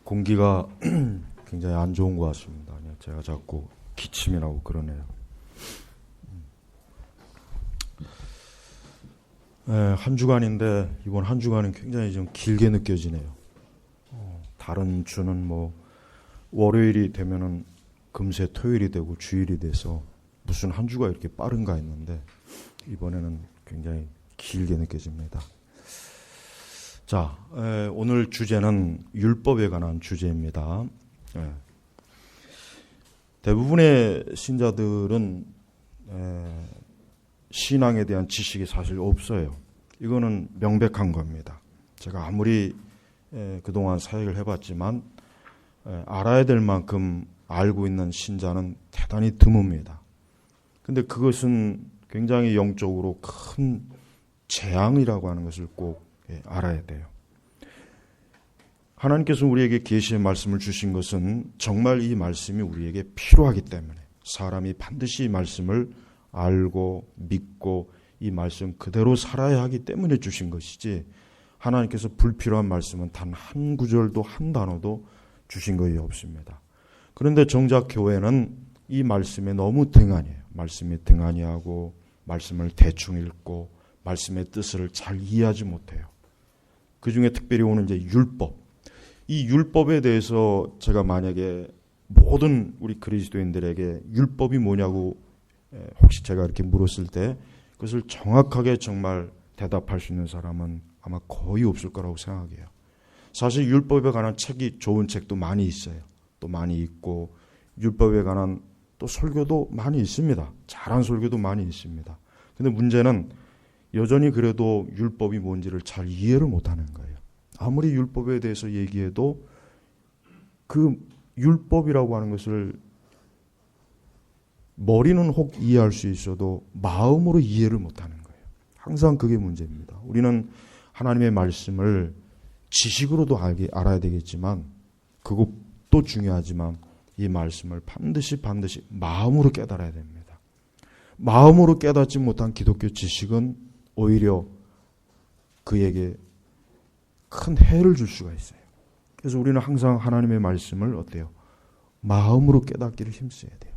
공기가 굉장히 안 좋은 것 같습니다. 제가 자꾸 기침이 나고 그러네요. 한 주간인데 이번 한 주간은 굉장히 좀 길게 느껴지네요. 다른 주는 월요일이 되면은 금세 토요일이 되고 주일이 돼서 무슨 한 주가 이렇게 빠른가 했는데 이번에는 굉장히 길게 느껴집니다. 자, 오늘 주제는 율법에 관한 주제입니다. 대부분의 신자들은 신앙에 대한 지식이 사실 없어요. 이거는 명백한 겁니다. 제가 아무리 그동안 사역을 해봤지만 알아야 될 만큼 알고 있는 신자는 대단히 드뭅니다. 근데 그것은 굉장히 영적으로 큰 재앙이라고 하는 것을 꼭 알아야 돼요. 하나님께서 우리에게 계시의 말씀을 주신 것은 정말 이 말씀이 우리에게 필요하기 때문에 사람이 반드시 이 말씀을 알고 믿고 이 말씀 그대로 살아야 하기 때문에 주신 것이지, 하나님께서 불필요한 말씀은 단 한 구절도 한 단어도 주신 것이 없습니다. 그런데 정작 교회는 이 말씀에 너무 등한이에요. 말씀에 등한이하고 말씀을 대충 읽고 말씀의 뜻을 잘 이해하지 못해요. 그 중에 특별히 오는 이제 율법. 이 율법에 대해서 제가 만약에 모든 우리 그리스도인들에게 율법이 뭐냐고 혹시 제가 이렇게 물었을 때 그것을 정확하게 정말 대답할 수 있는 사람은 아마 거의 없을 거라고 생각해요. 사실 율법에 관한 책이 좋은 책도 많이 있어요. 또 많이 있고 율법에 관한 또 설교도 많이 있습니다. 잘한 설교도 많이 있습니다. 근데 문제는 여전히 그래도 율법이 뭔지를 잘 이해를 못하는 거예요. 아무리 율법에 대해서 얘기해도 그 율법이라고 하는 것을 머리는 혹 이해할 수 있어도 마음으로 이해를 못하는 거예요. 항상 그게 문제입니다. 우리는 하나님의 말씀을 지식으로도 알아야 되겠지만 그것도 중요하지만 이 말씀을 반드시 마음으로 깨달아야 됩니다. 마음으로 깨닫지 못한 기독교 지식은 오히려 그에게 큰 해를 줄 수가 있어요. 그래서 우리는 항상 하나님의 말씀을 어때요? 마음으로 깨닫기를 힘써야 돼요.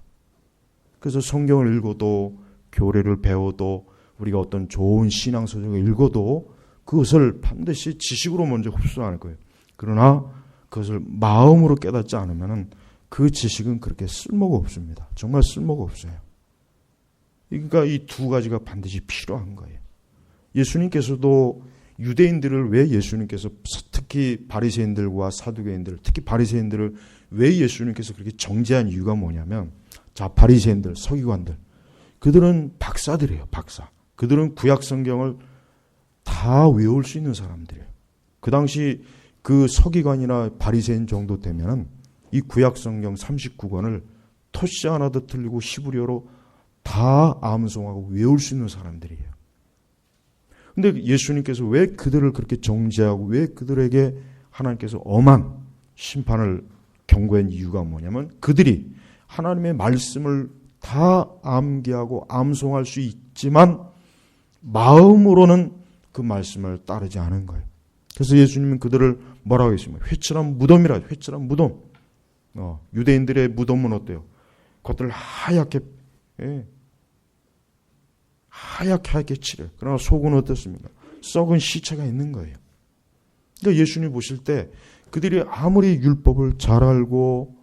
그래서 성경을 읽어도 교례를 배워도 우리가 어떤 좋은 신앙서적을 읽어도 그것을 반드시 지식으로 먼저 흡수할 거예요. 그러나 그것을 마음으로 깨닫지 않으면 그 지식은 그렇게 쓸모가 없습니다. 정말 쓸모가 없어요. 그러니까 이 두 가지가 반드시 필요한 거예요. 예수님께서도 유대인들을 왜 예수님께서 특히 바리새인들과 사두개인들, 특히 바리새인들을 왜 예수님께서 그렇게 정죄한 이유가 뭐냐면, 자, 바리새인들, 서기관들, 그들은 박사들이에요. 박사. 그들은 구약 성경을 다 외울 수 있는 사람들이에요. 그 당시 그 서기관이나 바리새인 정도 되면은 이 구약 성경 39권을 토시 하나도 틀리고 히브리어로 다 암송하고 외울 수 있는 사람들이에요. 근데 예수님께서 왜 그들을 그렇게 정죄하고 왜 그들에게 하나님께서 엄한 심판을 경고한 이유가 뭐냐면, 그들이 하나님의 말씀을 다 암기하고 암송할 수 있지만 마음으로는 그 말씀을 따르지 않은 거예요. 그래서 예수님은 그들을 뭐라고 했습니까? 회칠한 무덤이라. 회칠한 무덤. 유대인들의 무덤은 어때요? 겉을 하얗게 칠해요. 그러나 속은 어떻습니까? 썩은 시체가 있는 거예요. 그러니까 예수님 보실 때 그들이 아무리 율법을 잘 알고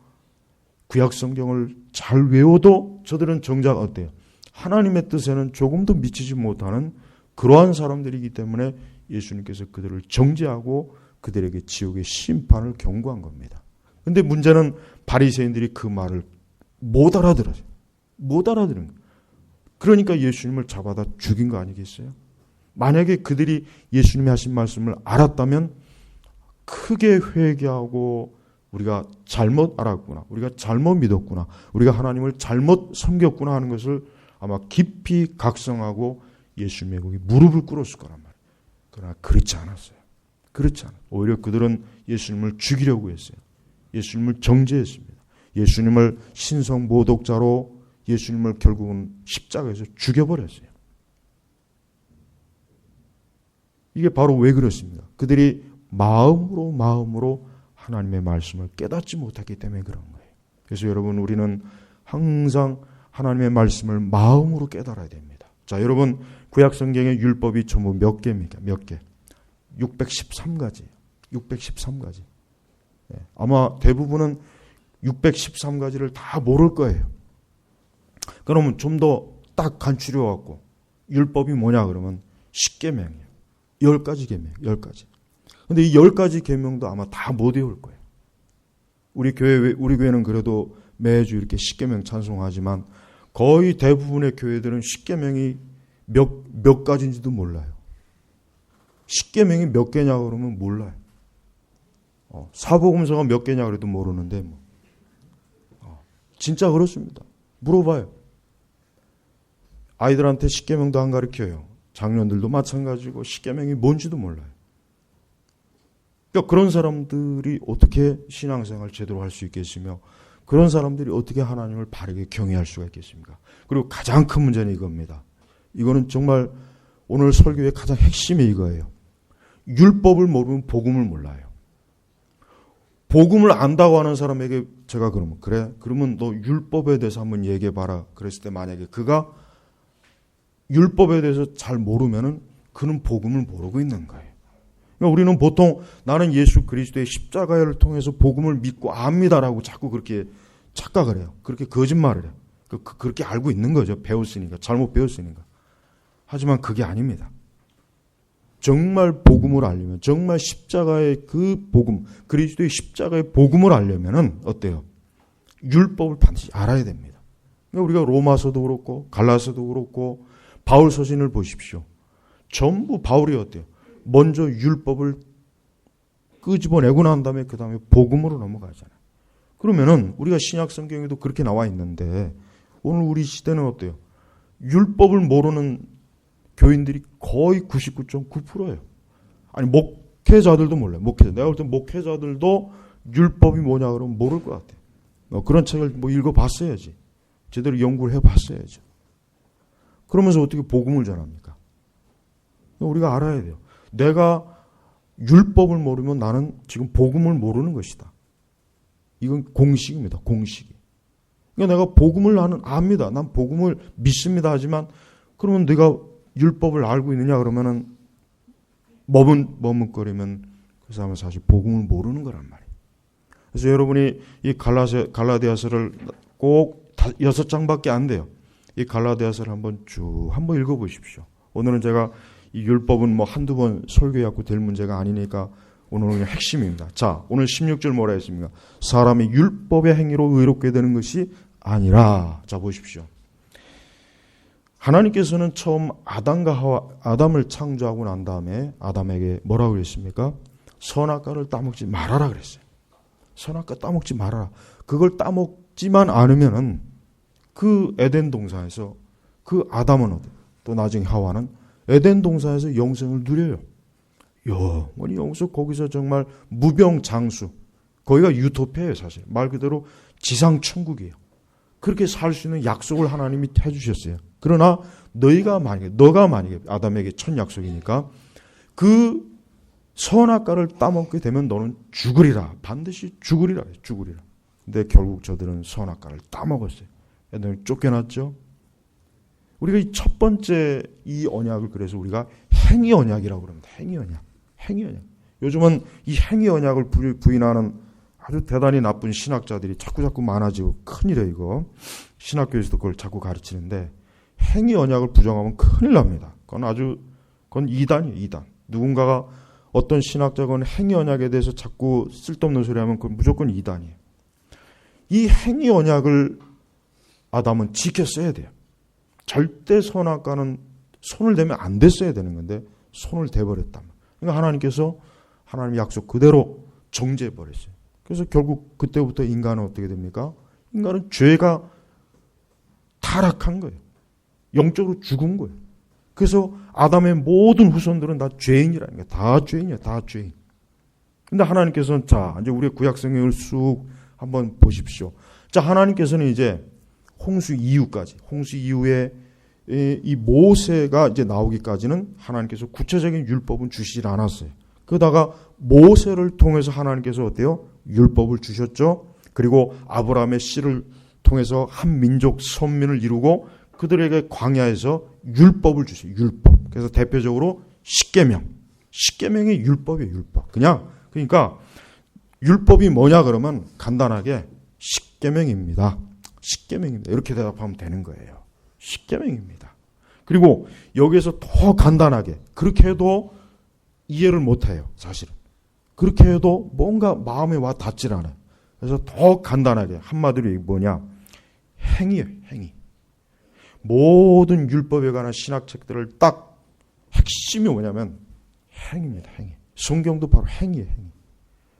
구약 성경을 잘 외워도 저들은 정작 어때요? 하나님의 뜻에는 조금도 미치지 못하는 그러한 사람들이기 때문에 예수님께서 그들을 정죄하고 그들에게 지옥의 심판을 경고한 겁니다. 그런데 문제는 바리새인들이 그 말을 못 알아들어요. 못 알아들은 거예요. 그러니까 예수님을 잡아다 죽인 거 아니겠어요? 만약에 그들이 예수님이 하신 말씀을 알았다면 크게 회개하고 우리가 잘못 알았구나, 우리가 잘못 믿었구나, 우리가 하나님을 잘못 섬겼구나 하는 것을 아마 깊이 각성하고 예수님의 거기 무릎을 꿇었을 거란 말이에요. 그러나 그렇지 않았어요. 그렇지 않아요. 오히려 그들은 예수님을 죽이려고 했어요. 예수님을 정죄했습니다. 예수님을 신성 모독자로 예수님을 결국은 십자가에서 죽여버렸어요. 이게 바로 왜 그렇습니까? 그들이 마음으로 하나님의 말씀을 깨닫지 못했기 때문에 그런 거예요. 그래서 여러분, 우리는 항상 하나님의 말씀을 마음으로 깨달아야 됩니다. 자, 여러분, 구약 성경의 율법이 전부 몇 개입니까? 몇 개? 613가지예요. 613가지. 아마 대부분은 613가지를 다 모를 거예요. 그러면 좀 더 딱 간추려 갖고 율법이 뭐냐 그러면 10계명이에요. 10가지 계명, 10가지. 근데 이 10가지 계명도 아마 다 못 외울 거예요. 우리 교회는 그래도 매주 이렇게 10계명 찬송하지만 거의 대부분의 교회들은 10계명이 몇 가지인지도 몰라요. 10계명이 몇 개냐 그러면 몰라요. 사복음서가 몇 개냐 그래도 모르는데 뭐. 진짜 그렇습니다. 물어봐요. 아이들한테 10계명도 안 가르쳐요. 장년들도 마찬가지고 10계명이 뭔지도 몰라요. 그러니까 그런 사람들이 어떻게 신앙생활 제대로 할 수 있겠으며 그런 사람들이 어떻게 하나님을 바르게 경외할 수가 있겠습니까? 그리고 가장 큰 문제는 이겁니다. 이거는 정말 오늘 설교의 가장 핵심이 이거예요. 율법을 모르면 복음을 몰라요. 복음을 안다고 하는 사람에게 제가 그러면 그래? 그러면 너 율법에 대해서 한번 얘기해봐라. 그랬을 때 만약에 그가 율법에 대해서 잘 모르면은 그는 복음을 모르고 있는 거예요. 그러니까 우리는 보통 나는 예수 그리스도의 십자가를 통해서 복음을 믿고 압니다라고 자꾸 그렇게 착각을 해요. 그렇게 거짓말을 해요. 그렇게 알고 있는 거죠. 배웠으니까. 잘못 배웠으니까. 하지만 그게 아닙니다. 정말 복음을 알려면, 정말 십자가의 그 복음, 그리스도의 십자가의 복음을 알려면은 어때요? 율법을 반드시 알아야 됩니다. 그러니까 우리가 로마서도 그렇고 갈라서도 그렇고 바울 서신을 보십시오. 전부 바울이 어때요? 먼저 율법을 끄집어내고 난 다음에 그 다음에 복음으로 넘어가잖아요. 그러면은 우리가 신약 성경에도 그렇게 나와 있는데 오늘 우리 시대는 어때요? 율법을 모르는 교인들이 거의 99.9%예요. 아니 목회자들도 몰라요. 내가 볼 때 목회자들도 율법이 뭐냐 그러면 모를 것 같아요. 그런 책을 읽어봤어야지. 제대로 연구를 해봤어야죠. 그러면서 어떻게 복음을 전합니까? 우리가 알아야 돼요. 내가 율법을 모르면 나는 지금 복음을 모르는 것이다. 이건 공식입니다. 공식이. 그러니까 내가 복음을 나는 압니다. 난 복음을 믿습니다. 하지만 그러면 내가 율법을 알고 있느냐 그러면은 머뭇거리면 그 사람은 사실 복음을 모르는 거란 말이에요. 그래서 여러분이 이 갈라디아서를 꼭 6장밖에 안 돼요. 이 갈라디아서를 한번 읽어보십시오. 오늘은 제가 이 율법은 한두 번 설교해갖고 될 문제가 아니니까 오늘은 그냥 핵심입니다. 자, 오늘 16절 뭐라 했습니까? 사람이 율법의 행위로 의롭게 되는 것이 아니라. 자, 보십시오. 하나님께서는 처음 아담을 창조하고 난 다음에 아담에게 뭐라고 그랬습니까? 선악과를 따먹지 말아라 그랬어요. 선악과 따먹지 말아라. 그걸 따먹지만 않으면은 그 에덴 동산에서 그 아담은 또 나중에 하와는 에덴 동산에서 영생을 누려요. 영원히 거기서 정말 무병장수. 거기가 유토피아예요, 사실. 말 그대로 지상 천국이에요. 그렇게 살 수 있는 약속을 하나님이 해주셨어요. 그러나 너가 만약에 아담에게 첫 약속이니까 그 선악과를 따먹게 되면 너는 죽으리라. 반드시 죽으리라. 근데 결국 저들은 선악과를 따먹었어요. 애들은 쫓겨났죠. 우리가 이 첫 번째 이 언약을 그래서 우리가 행위 언약이라고 그럽니다. 행위 언약. 요즘은 이 행위 언약을 부인하는 아주 대단히 나쁜 신학자들이 자꾸 많아지고 큰일이에요, 이거. 신학교에서도 그걸 자꾸 가르치는데 행위 언약을 부정하면 큰일 납니다. 그건 이단이에요, 이단. 누군가가 어떤 신학자가 행위 언약에 대해서 자꾸 쓸데없는 소리 하면 그건 무조건 이단이에요. 이 행위 언약을 아담은 지켰어야 돼요. 절대 선악과는 손을 대면 안 됐어야 되는 건데 손을 대버렸단 말이에요. 그러니까 하나님께서 하나님 약속 그대로 정죄해버렸어요. 그래서 결국 그때부터 인간은 어떻게 됩니까? 인간은 죄가 타락한 거예요. 영적으로 죽은 거예요. 그래서 아담의 모든 후손들은 다 죄인이라는 거예요. 다 죄인이에요. 다 죄인. 근데 하나님께서는 자, 이제 우리의 구약 성경을 쑥 한번 보십시오. 자, 하나님께서는 이제 홍수 이후에 이 모세가 이제 나오기까지는 하나님께서 구체적인 율법은 주시지 않았어요. 그러다가 모세를 통해서 하나님께서 어때요? 율법을 주셨죠. 그리고 아브라함의 씨를 통해서 한 민족 선민을 이루고 그들에게 광야에서 율법을 주세요. 율법. 그래서 대표적으로 십계명. 십계명이 율법이에요. 율법. 그러니까 율법이 뭐냐 그러면 간단하게 십계명입니다. 십계명입니다. 이렇게 대답하면 되는 거예요. 십계명입니다. 그리고 여기에서 더 간단하게 그렇게 해도 이해를 못해요. 사실은. 그렇게 해도 뭔가 마음에 와 닿질 않아요. 그래서 더 간단하게 한마디로 뭐냐? 행위예요. 행위. 모든 율법에 관한 신학책들을 딱 핵심이 뭐냐면 행위입니다. 행위. 성경도 바로 행위예요. 행위.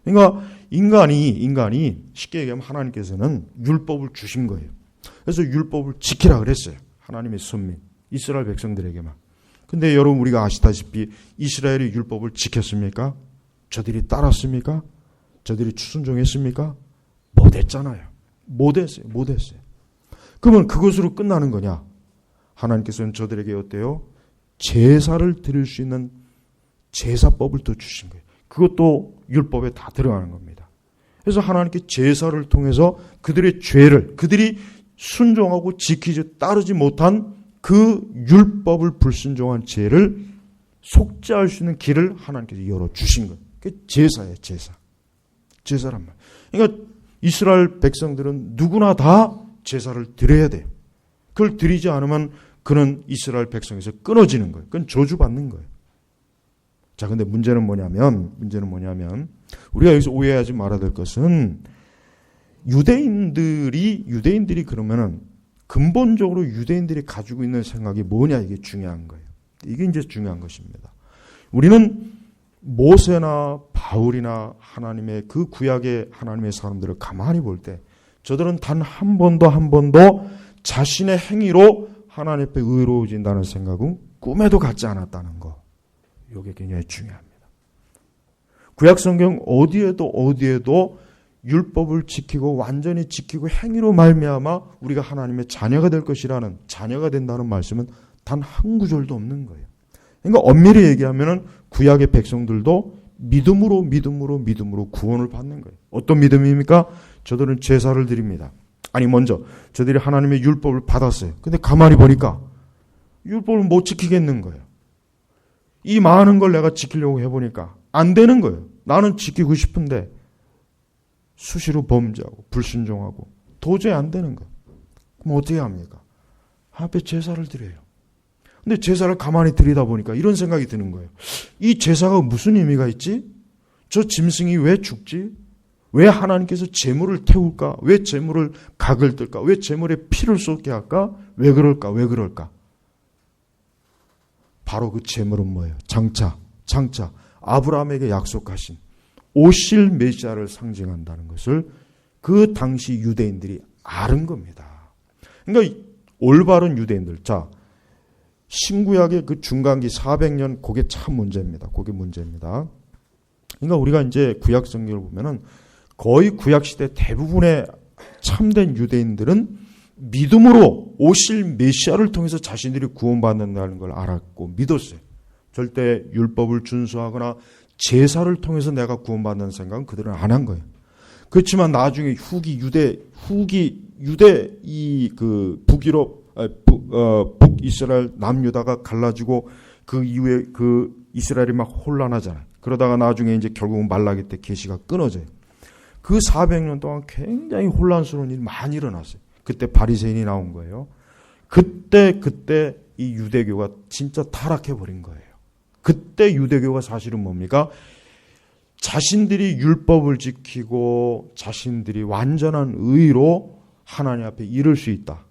그러니까 인간이 쉽게 얘기하면 하나님께서는 율법을 주신 거예요. 그래서 율법을 지키라 그랬어요. 하나님의 선민 이스라엘 백성들에게만. 근데 여러분 우리가 아시다시피 이스라엘이 율법을 지켰습니까? 저들이 따랐습니까? 저들이 순종했습니까? 못했잖아요. 못했어요. 그러면 그것으로 끝나는 거냐? 하나님께서는 저들에게 어때요? 제사를 드릴 수 있는 제사법을 또 주신 거예요. 그것도 율법에 다 들어가는 겁니다. 그래서 하나님께 제사를 통해서 그들의 죄를 그들이 순종하고 지키지 따르지 못한 그 율법을 불순종한 죄를 속죄할 수 있는 길을 하나님께서 열어주신 거예요. 그게 제사예요. 제사란 말. 그러니까 이스라엘 백성들은 누구나 다 제사를 드려야 돼요. 그걸 드리지 않으면 그는 이스라엘 백성에서 끊어지는 거예요. 그건 저주받는 거예요. 자, 근데 문제는 뭐냐면 우리가 여기서 오해하지 말아야 될 것은 유대인들이 그러면은 근본적으로 유대인들이 가지고 있는 생각이 뭐냐 이게 중요한 거예요. 이게 이제 중요한 것입니다. 우리는 모세나 바울이나 하나님의 그 구약의 하나님의 사람들을 가만히 볼 때 저들은 단 한 번도 자신의 행위로 하나님 앞에 의로워진다는 생각은 꿈에도 갖지 않았다는 거. 이게 굉장히 중요합니다. 구약 성경 어디에도 율법을 지키고 완전히 지키고 행위로 말미암아 우리가 하나님의 자녀가 될 것이라는 자녀가 된다는 말씀은 단 한 구절도 없는 거예요. 그러니까 엄밀히 얘기하면은 구약의 백성들도 믿음으로 구원을 받는 거예요. 어떤 믿음입니까? 저들은 제사를 드립니다. 아니 먼저 저들이 하나님의 율법을 받았어요. 근데 가만히 보니까 율법을 못 지키겠는 거예요. 이 많은 걸 내가 지키려고 해보니까 안 되는 거예요. 나는 지키고 싶은데 수시로 범죄하고 불순종하고 도저히 안 되는 거예요. 그럼 어떻게 합니까? 앞에 제사를 드려요. 근데 제사를 가만히 드리다 보니까 이런 생각이 드는 거예요. 이 제사가 무슨 의미가 있지? 저 짐승이 왜 죽지? 왜 하나님께서 제물을 태울까? 왜 제물을 각을 뜰까? 왜 제물에 피를 쏟게 할까? 왜 그럴까? 바로 그 제물은 뭐예요? 장차 아브라함에게 약속하신 오실 메시아를 상징한다는 것을 그 당시 유대인들이 아는 겁니다. 그러니까 올바른 유대인들, 자 신구약의 그 중간기 400년 그게 참 문제입니다. 그러니까 우리가 이제 구약 성경을 보면은 거의 구약 시대 대부분의 참된 유대인들은 믿음으로 오실 메시아를 통해서 자신들이 구원받는다는 걸 알았고 믿었어요. 절대 율법을 준수하거나 제사를 통해서 내가 구원받는 생각은 그들은 안 한 거예요. 그렇지만 나중에 후기 유대 이 그 북이스라엘 남유다가 갈라지고 그 이후에 그 이스라엘이 막 혼란하잖아요. 그러다가 나중에 이제 결국은 말라기 때 계시가 끊어져요. 그 400년 동안 굉장히 혼란스러운 일이 많이 일어났어요. 그때 바리새인이 나온 거예요. 그때 이 유대교가 진짜 타락해 버린 거예요. 그때 유대교가 사실은 뭡니까? 자신들이 율법을 지키고 자신들이 완전한 의로 하나님 앞에 이를 수 있다.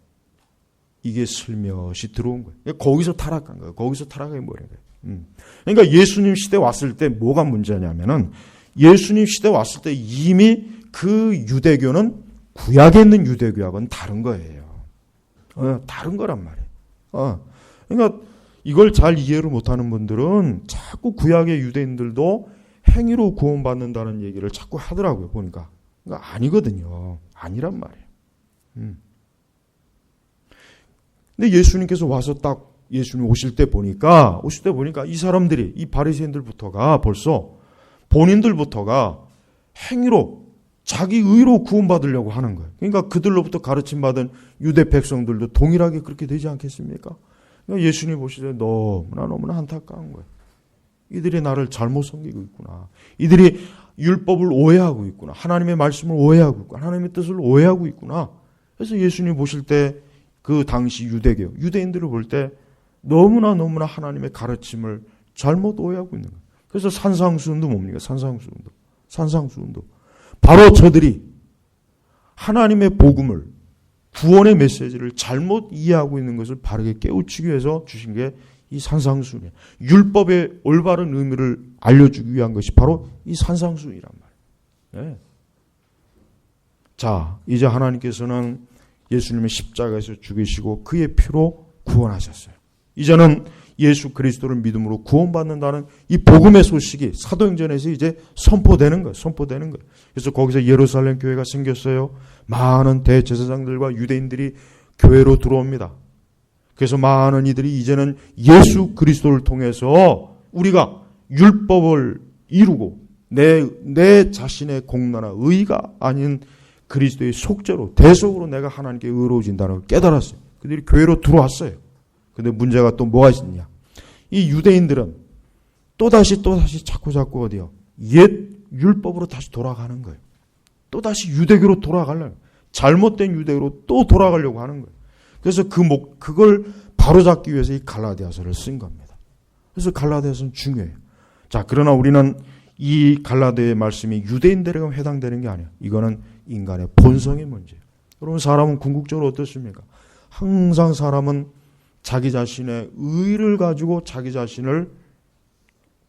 이게 슬며시 들어온 거예요. 거기서 타락한 거예요. 거기서 타락해 버린 거예요. 그러니까 예수님 시대 왔을 때 뭐가 문제냐면은 예수님 시대 왔을 때 이미 그 유대교는 구약에 있는 유대교하고는 다른 거예요. 다른 거란 말이에요. 그러니까 이걸 잘 이해를 못하는 분들은 자꾸 구약의 유대인들도 행위로 구원받는다는 얘기를 자꾸 하더라고요. 보니까. 그러니까 아니거든요. 아니란 말이에요. 근데 예수님께서 와서 딱 예수님 오실 때 보니까 이 사람들이 이 바리새인들부터가 벌써 본인들부터가 행위로 자기 의로 구원받으려고 하는 거예요. 그러니까 그들로부터 가르침받은 유대 백성들도 동일하게 그렇게 되지 않겠습니까? 그러니까 예수님 보시되 너무나 안타까운 거예요. 이들이 나를 잘못 섬기고 있구나. 이들이 율법을 오해하고 있구나. 하나님의 말씀을 오해하고 있구나. 하나님의 뜻을 오해하고 있구나. 그래서 예수님 보실 때 그 당시 유대교, 유대인들을 볼 때 너무나 하나님의 가르침을 잘못 오해하고 있는 거예요. 그래서 산상수훈도 뭡니까? 산상수훈도. 바로 저들이 하나님의 복음을, 구원의 메시지를 잘못 이해하고 있는 것을 바르게 깨우치기 위해서 주신 게 이 산상수훈이에요. 율법의 올바른 의미를 알려주기 위한 것이 바로 이 산상수훈이란 말이에요. 네. 자, 이제 하나님께서는 예수님의 십자가에서 죽이시고 그의 피로 구원하셨어요. 이제는 예수 그리스도를 믿음으로 구원받는다는 이 복음의 소식이 사도행전에서 이제 선포되는 거예요. 그래서 거기서 예루살렘 교회가 생겼어요. 많은 대제사장들과 유대인들이 교회로 들어옵니다. 그래서 많은 이들이 이제는 예수 그리스도를 통해서 우리가 율법을 이루고 내 자신의 공로나 의가 아닌 그리스도의 속죄로 대속으로 내가 하나님께 의로워진다는 걸 깨달았어요. 그들이 교회로 들어왔어요. 근데 문제가 또 뭐가 있느냐? 이 유대인들은 또다시 자꾸 어디요? 옛 율법으로 다시 돌아가는 거예요. 또다시 유대교로 돌아가려고. 잘못된 유대교로 또 돌아가려고 하는 거예요. 그래서 그걸 바로잡기 위해서 이 갈라디아서를 쓴 겁니다. 그래서 갈라디아서는 중요해요. 자, 그러나 우리는 이 갈라디아의 말씀이 유대인들에게 해당되는 게 아니에요. 이거는 인간의 본성의 문제예요. 여러분, 사람은 궁극적으로 어떻습니까? 항상 사람은 자기 자신의 의를 가지고 자기 자신을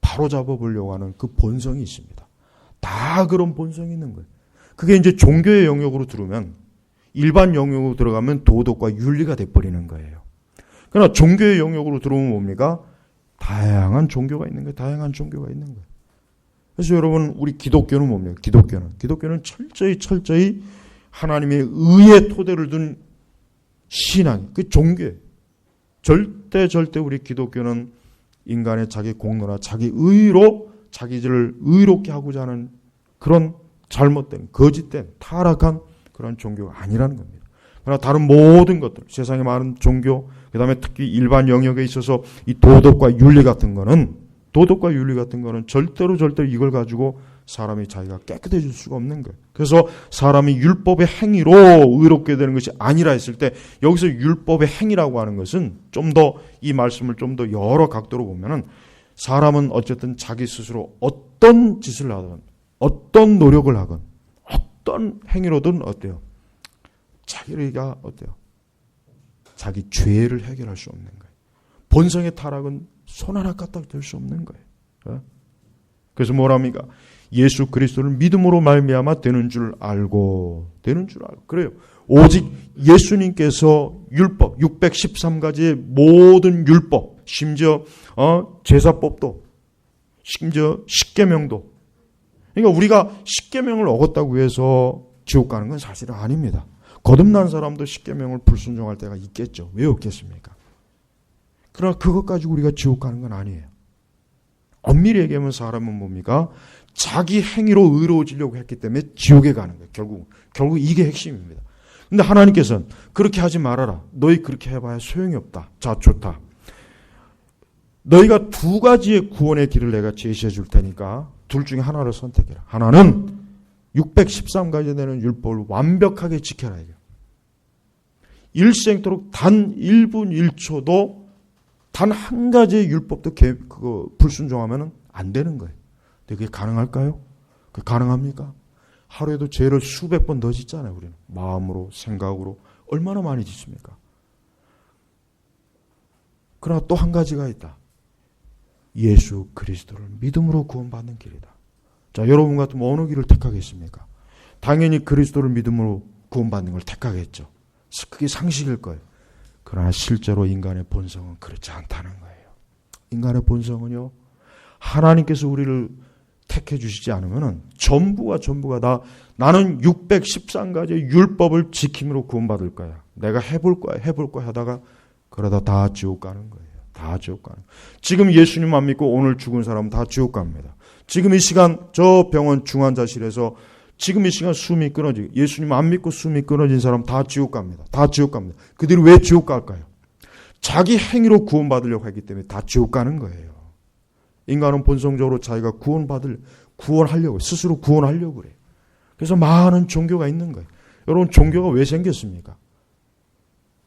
바로잡아 보려고 하는 그 본성이 있습니다. 다 그런 본성이 있는 거예요. 그게 이제 종교의 영역으로 들어오면, 일반 영역으로 들어가면 도덕과 윤리가 돼버리는 거예요. 그러나 종교의 영역으로 들어오면 뭡니까? 다양한 종교가 있는 거예요. 그래서 여러분, 우리 기독교는 뭡니까? 기독교는 철저히 하나님의 의의 토대를 둔 신앙, 그 종교예요. 절대 우리 기독교는 인간의 자기 공로나 자기 의로 자기들을 의롭게 하고자 하는 그런 잘못된, 거짓된, 타락한 그런 종교가 아니라는 겁니다. 그러나 다른 모든 것들, 세상에 많은 종교, 그 다음에 특히 일반 영역에 있어서 이 도덕과 윤리 같은 거는 절대로 이걸 가지고 사람이 자기가 깨끗해질 수가 없는 거예요. 그래서 사람이 율법의 행위로 의롭게 되는 것이 아니라 했을 때, 여기서 율법의 행위라고 하는 것은 좀 더 이 말씀을 좀 더 여러 각도로 보면은, 사람은 어쨌든 자기 스스로 어떤 짓을 하든, 어떤 노력을 하건, 어떤 행위로든 어때요? 자기가 어때요? 자기 죄를 해결할 수 없는 거예요. 본성의 타락은 손 하나 까딱 될 수 없는 거예요. 그래서 뭐랍니까? 예수 그리스도를 믿음으로 말미암아 되는 줄 알고. 그래요. 오직 예수님께서 율법 613가지의 모든 율법, 심지어 제사법도, 심지어 십계명도. 그러니까 우리가 십계명을 어겼다고 해서 지옥 가는 건 사실은 아닙니다. 거듭난 사람도 십계명을 불순종할 때가 있겠죠. 왜 없겠습니까? 그러나 그것 가지고 우리가 지옥 가는 건 아니에요. 엄밀히 얘기하면 사람은 뭡니까? 자기 행위로 의로워지려고 했기 때문에 지옥에 가는 거예요. 결국 이게 핵심입니다. 근데 하나님께서는 그렇게 하지 말아라. 너희 그렇게 해봐야 소용이 없다. 자, 좋다. 너희가 두 가지의 구원의 길을 내가 제시해 줄 테니까 둘 중에 하나를 선택해라. 하나는 613가지 되는 율법을 완벽하게 지켜라. 일생토록 단 1분 1초도 단 한 가지의 율법도 그거 불순종하면 안 되는 거예요. 근데 그게 가능할까요? 그게 가능합니까? 하루에도 죄를 수백 번 더 짓잖아요. 우리는 마음으로, 생각으로 얼마나 많이 짓습니까? 그러나 또 한 가지가 있다. 예수 그리스도를 믿음으로 구원받는 길이다. 자, 여러분 같으면 어느 길을 택하겠습니까? 당연히 그리스도를 믿음으로 구원받는 걸 택하겠죠. 그게 상식일 거예요. 그러나 실제로 인간의 본성은 그렇지 않다는 거예요. 인간의 본성은요, 하나님께서 우리를 택해 주시지 않으면 전부가 다 나는 613가지의 율법을 지킴으로 구원받을 거야. 내가 해볼 거야 하다가 그러다 다 지옥 가는 거예요. 다 지옥 가는 거예요. 지금 예수님 안 믿고 오늘 죽은 사람은 다 지옥 갑니다. 지금 이 시간 저 병원 중환자실에서 지금 이 시간 숨이 끊어지고 예수님 안 믿고 숨이 끊어진 사람 다 지옥 갑니다. 다 지옥 갑니다. 그들이 왜 지옥 갈까요? 자기 행위로 구원받으려고 했기 때문에 다 지옥 가는 거예요. 인간은 본성적으로 자기가 구원하려고 스스로 구원하려고 그래요. 그래서 많은 종교가 있는 거예요. 여러분 종교가 왜 생겼습니까?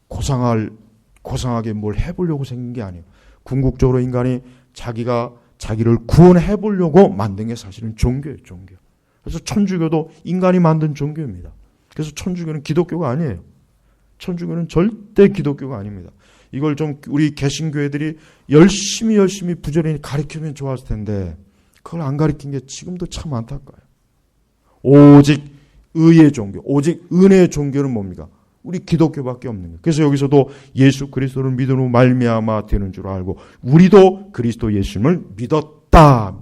고상하게 뭘 해보려고 생긴 게 아니에요. 궁극적으로 인간이 자기를 구원해 보려고 만든 게 사실은 종교예요. 종교. 그래서 천주교도 인간이 만든 종교입니다. 그래서 천주교는 기독교가 아니에요. 천주교는 절대 기독교가 아닙니다. 이걸 좀 우리 개신교회들이 열심히 부지런히 가르치면 좋았을 텐데 그걸 안 가르친 게 지금도 참 안타까워요. 오직 의의 종교, 오직 은혜의 종교는 뭡니까? 우리 기독교밖에 없는 거예요. 그래서 여기서도 예수 그리스도를 믿음으로 말미암아 되는 줄 알고 우리도 그리스도 예수님을 믿었다.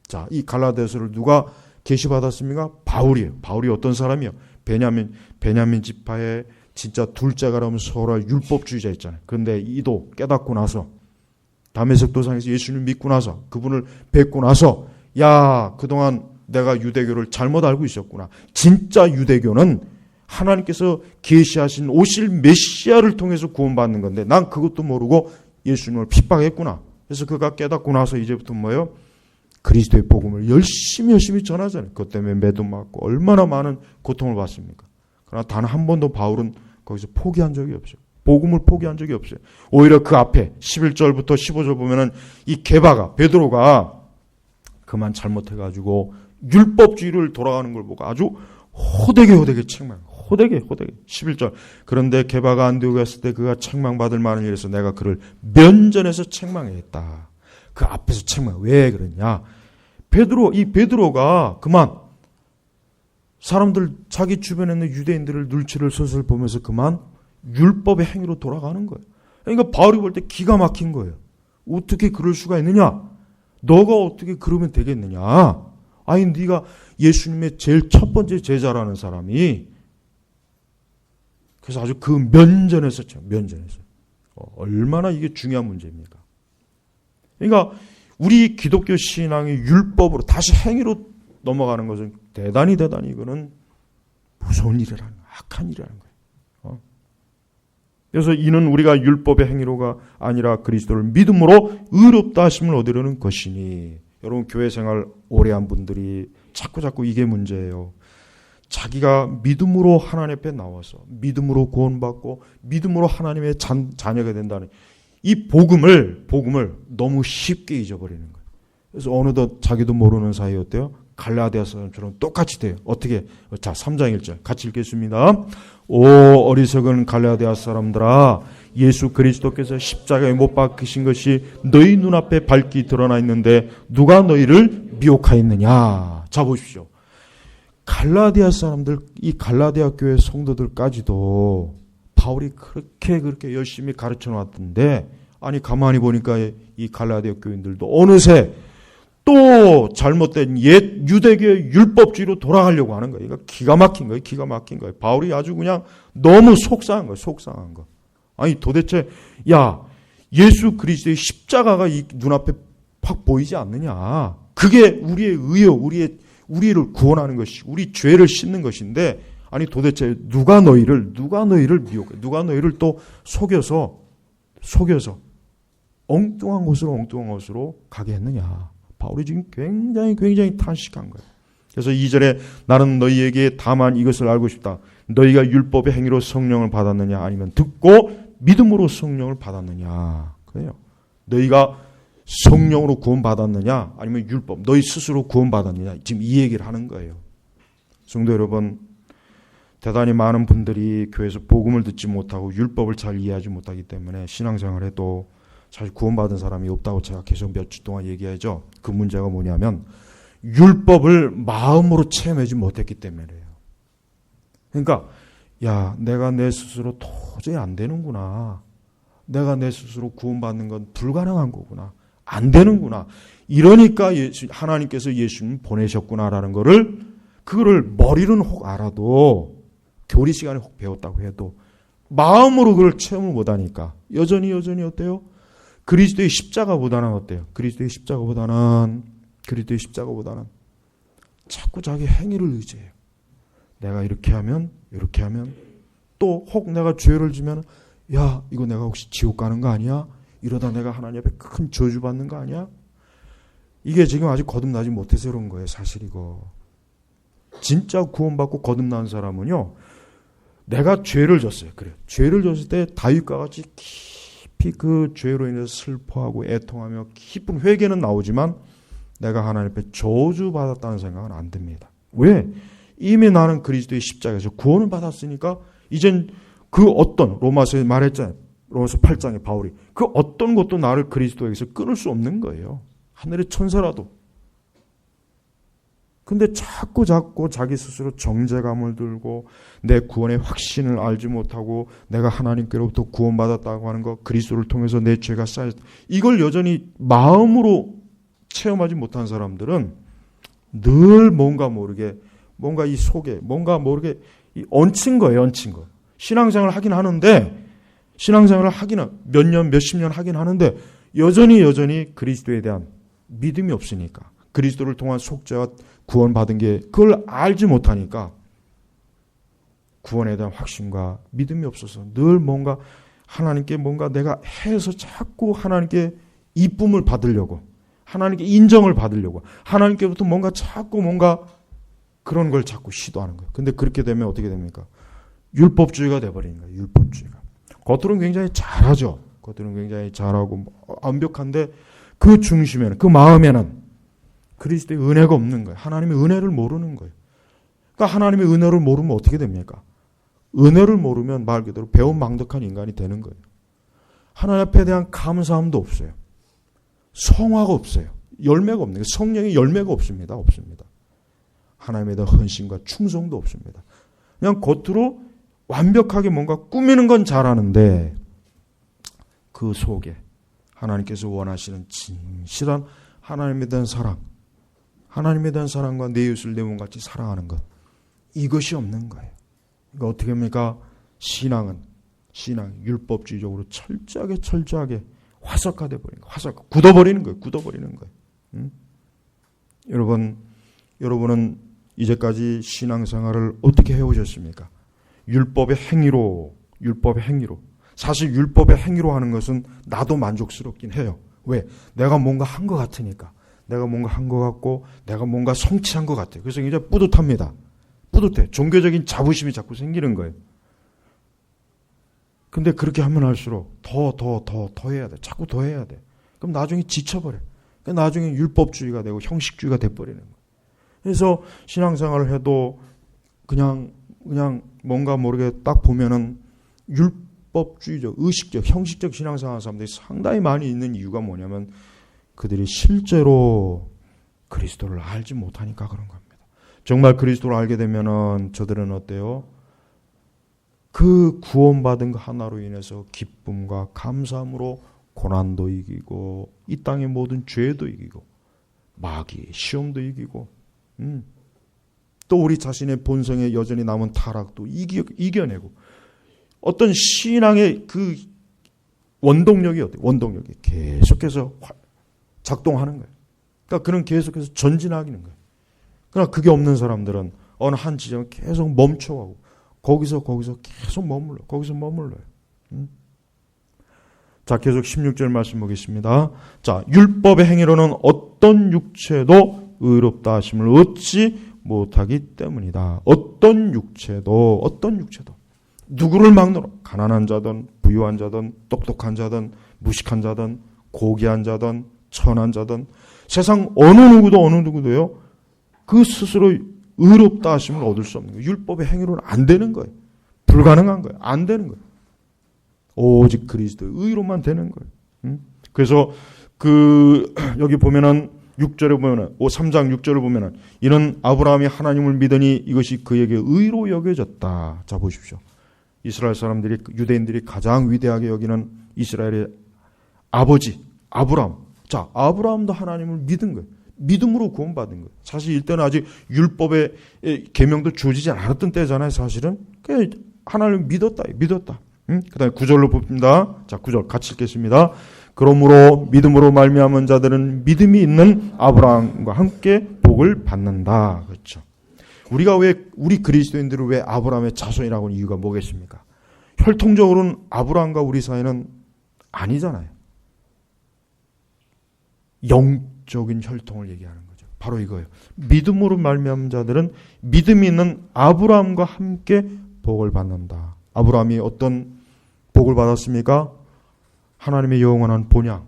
자, 이 갈라디아서를 누가 계시받았습니까? 바울이에요. 바울이 어떤 사람이요? 베냐민 지파의 진짜 둘째가라면 서로 율법주의자 있잖아요. 그런데 이도 깨닫고 나서 다메섹 도상에서 예수님 믿고 나서 그분을 뵙고 나서 야, 그동안 내가 유대교를 잘못 알고 있었구나. 진짜 유대교는 하나님께서 계시하신 오실 메시아를 통해서 구원받는 건데 난 그것도 모르고 예수님을 핍박했구나. 그래서 그가 깨닫고 나서 이제부터 뭐예요? 그리스도의 복음을 열심히 전하잖아요. 그것 때문에 매도 맞고 얼마나 많은 고통을 받습니까? 그러나 단 한 번도 바울은 거기서 포기한 적이 없어요. 복음을 포기한 적이 없어요. 오히려 그 앞에 11절부터 15절 보면은 이 게바가 베드로가 그만 잘못해가지고 율법주의를 돌아가는 걸 보고 아주 호되게 책망. 호되게 11절. 그런데 게바가 안디옥에 갔을 때 그가 책망받을 만한 일에서 내가 그를 면전에서 책망했다. 그 앞에서 책망. 왜 그러냐? 베드로가 그만 사람들 자기 주변에 있는 유대인들을 눈치를 슬슬 보면서 그만 율법의 행위로 돌아가는 거예요. 그러니까 바울이 볼 때 기가 막힌 거예요. 어떻게 그럴 수가 있느냐? 너가 어떻게 그러면 되겠느냐? 아니 네가 예수님의 제일 첫 번째 제자라는 사람이 그래서 아주 그 면전에서 얼마나 이게 중요한 문제입니까? 그러니까 우리 기독교 신앙의 율법으로 다시 행위로 넘어가는 것은 대단히 이거는 무서운 일이라는 거예요. 악한 일이라는 거예요. 그래서 이는 우리가 율법의 행위로가 아니라 그리스도를 믿음으로 의롭다 하심을 얻으려는 것이니 여러분 교회 생활 오래 한 분들이 자꾸 이게 문제예요. 자기가 믿음으로 하나님 앞에 나와서 믿음으로 구원받고 믿음으로 하나님의 자녀가 된다는 이 복음을 너무 쉽게 잊어버리는 거예요. 그래서 어느덧 자기도 모르는 사이에 어때요? 갈라디아서처럼 똑같이 돼요. 어떻게? 자, 3장 1절 같이 읽겠습니다. 오 어리석은 갈라디아 사람들아 예수 그리스도께서 십자가에 못 박히신 것이 너희 눈앞에 밝히 드러나 있는데 누가 너희를 미혹하였느냐. 자 보십시오. 갈라디아 사람들, 이 갈라디아 교회 성도들까지도 바울이 그렇게 열심히 가르쳐 놨던데 아니 가만히 보니까 이 갈라디아 교인들도 어느새 또 잘못된 옛 유대교의 율법주의로 돌아가려고 하는 거예요. 그러니까 기가 막힌 거예요. 바울이 아주 그냥 너무 속상한 거. 아니 도대체 야 예수 그리스도의 십자가가 이 눈앞에 확 보이지 않느냐. 그게 우리의 의요, 우리를 구원하는 것이, 우리 죄를 씻는 것인데 아니 도대체 누가 너희를 미혹해, 누가 너희를 또 속여서 엉뚱한 곳으로 가게 했느냐. 바울이 지금 굉장히 탄식한 거예요. 그래서 2절에 나는 너희에게 다만 이것을 알고 싶다. 너희가 율법의 행위로 성령을 받았느냐 아니면 듣고 믿음으로 성령을 받았느냐. 그래요. 너희가 성령으로 구원받았느냐 아니면 율법 너희 스스로 구원받았느냐. 지금 이 얘기를 하는 거예요. 성도 여러분, 대단히 많은 분들이 교회에서 복음을 듣지 못하고 율법을 잘 이해하지 못하기 때문에 신앙생활에도 사실 구원받은 사람이 없다고 제가 계속 몇 주 동안 얘기하죠. 그 문제가 뭐냐면 율법을 마음으로 체험하지 못했기 때문이에요. 그러니까 야 내가 내 스스로 도저히 안 되는구나. 내가 내 스스로 구원받는 건 불가능한 거구나. 안 되는구나. 이러니까 하나님께서 예수님 보내셨구나라는 그거를 머리로는 혹 알아도 교리 시간에 혹 배웠다고 해도 마음으로 그걸 체험을 못하니까 여전히 어때요? 그리스도의 십자가보다는 어때요? 그리스도의 십자가보다는 자꾸 자기 행위를 의지해요. 내가 이렇게 하면 또 혹 내가 죄를 지면 야 이거 내가 혹시 지옥 가는 거 아니야? 이러다 내가 하나님 앞에 큰 저주 받는 거 아니야? 이게 지금 아직 거듭나지 못해서 그런 거예요. 사실 이거. 진짜 구원받고 거듭난 사람은요. 내가 죄를 졌어요. 그래. 죄를 졌을 때 다윗과 같이 깊이 그 죄로 인해서 슬퍼하고 애통하며 깊은 회개는 나오지만 내가 하나님 앞에 저주받았다는 생각은 안 듭니다. 왜? 이미 나는 그리스도의 십자가에서 구원을 받았으니까 이젠 그 어떤 로마서에 말했잖아요. 로마서 8장에 바울이 그 어떤 것도 나를 그리스도에게서 끊을 수 없는 거예요. 하늘의 천사라도. 근데 자꾸 자기 스스로 정죄감을 들고 내 구원의 확신을 알지 못하고 내가 하나님께로부터 구원받았다고 하는 것, 그리스도를 통해서 내 죄가 쌓였다. 이걸 여전히 마음으로 체험하지 못한 사람들은 늘 뭔가 모르게 뭔가 이 속에 뭔가 모르게 얹힌 거예요. 얹힌 거. 신앙생활을 하긴 하는데 신앙생활을 하기는 몇 년, 몇십 년 하긴 하는데 여전히 그리스도에 대한 믿음이 없으니까 그리스도를 통한 속죄와 구원받은 게 그걸 알지 못하니까 구원에 대한 확신과 믿음이 없어서 늘 뭔가 하나님께 뭔가 내가 해서 자꾸 하나님께 이쁨을 받으려고 하나님께 인정을 받으려고 하나님께부터 뭔가 자꾸 뭔가 그런 걸 자꾸 시도하는 거예요. 근데 그렇게 되면 어떻게 됩니까? 율법주의가 돼버리는 거예요. 율법주의가. 겉으로는 굉장히 잘하죠. 겉으로는 굉장히 잘하고 완벽한데 그 중심에는 그 마음에는 그리스도의 은혜가 없는 거예요. 하나님의 은혜를 모르는 거예요. 그러니까 하나님의 은혜를 모르면 어떻게 됩니까? 은혜를 모르면 말 그대로 배은망덕한 인간이 되는 거예요. 하나님 앞에 대한 감사함도 없어요. 성화가 없어요. 열매가 없는 거예요. 성령의 열매가 없습니다. 없습니다. 하나님에 대한 헌신과 충성도 없습니다. 그냥 겉으로 완벽하게 뭔가 꾸미는 건 잘하는데 그 속에 하나님께서 원하시는 진실한 하나님에 대한 사랑, 하나님에 대한 사랑과 내 이웃을 내 몸같이 사랑하는 것, 이것이 없는 거예요. 그러니까 어떻게 합니까? 신앙 율법주의적으로 철저하게 화석화돼 버리는 거예요. 굳어버리는 거예요. 여러분은 이제까지 신앙생활을 어떻게 해오셨습니까? 율법의 행위로. 사실 율법의 행위로 하는 것은 나도 만족스럽긴 해요. 왜? 내가 뭔가 한 것 같으니까. 내가 뭔가 한 것 같고 내가 뭔가 성취한 것 같아요. 그래서 이제 뿌듯합니다. 뿌듯해. 종교적인 자부심이 자꾸 생기는 거예요. 근데 그렇게 하면 할수록 더 해야 돼. 자꾸 더 해야 돼. 그럼 나중에 지쳐버려. 그러니까 나중에 율법주의가 되고 형식주의가 돼버리는 거예요. 그래서 신앙생활을 해도 그냥 뭔가 모르게 딱 보면은 율법주의적, 의식적, 형식적 신앙생활 하는 사람들이 상당히 많이 있는 이유가 뭐냐면 그들이 실제로 그리스도를 알지 못하니까 그런 겁니다. 정말 그리스도를 알게 되면은 저들은 어때요? 그 구원받은 것 하나로 인해서 기쁨과 감사함으로 고난도 이기고 이 땅의 모든 죄도 이기고 마귀, 시험도 이기고 또 우리 자신의 본성에 여전히 남은 타락도 이겨내고 어떤 신앙의 그 원동력이 어때요? 원동력이 계속해서 작동하는 거예요. 그러니까 그는 계속해서 전진하기는 거예요. 그러나 그게 없는 사람들은 어느 한 지점에 계속 멈춰가고 거기서 계속 머물러요. 자, 계속 16절 말씀 보겠습니다. 자, 율법의 행위로는 어떤 육체도 의롭다 하심을 얻지 못하기 때문이다. 어떤 육체도 누구를 막노라? 가난한 자든 부유한 자든 똑똑한 자든 무식한 자든 고귀한 자든 천한 자든 세상 어느 누구도요. 그 스스로 의롭다 하심을 얻을 수 없는 거예요. 율법의 행위로는 안 되는 거예요. 불가능한 거예요. 안 되는 거예요. 오직 그리스도의 의로만 되는 거예요. 그래서 여기 보면은 6절에 보면은 3장 6절을 보면은 이는 아브라함이 하나님을 믿으니 이것이 그에게 의로 여겨졌다. 자, 보십시오. 이스라엘 사람들이, 유대인들이 가장 위대하게 여기는 이스라엘의 아버지 아브라함. 자, 아브라함도 하나님을 믿은 거예요. 믿음으로 구원받은 거예요. 사실 이때는 아직 율법의 계명도 주어지지 않았던 때잖아요. 사실은 하나님을 믿었다. 그 다음에 9절로 봅니다. 자, 9절 같이 읽겠습니다. 그러므로 믿음으로 말미암은 자들은 믿음이 있는 아브라함과 함께 복을 받는다. 그렇죠. 우리 그리스도인들을 왜 아브라함의 자손이라고 하는 이유가 뭐겠습니까? 혈통적으로는 아브라함과 우리 사이는 아니잖아요. 영적인 혈통을 얘기하는 거죠. 바로 이거예요. 믿음으로 말미암은 자들은 믿음이 있는 아브라함과 함께 복을 받는다. 아브라함이 어떤 복을 받았습니까? 하나님의 영원한 본향,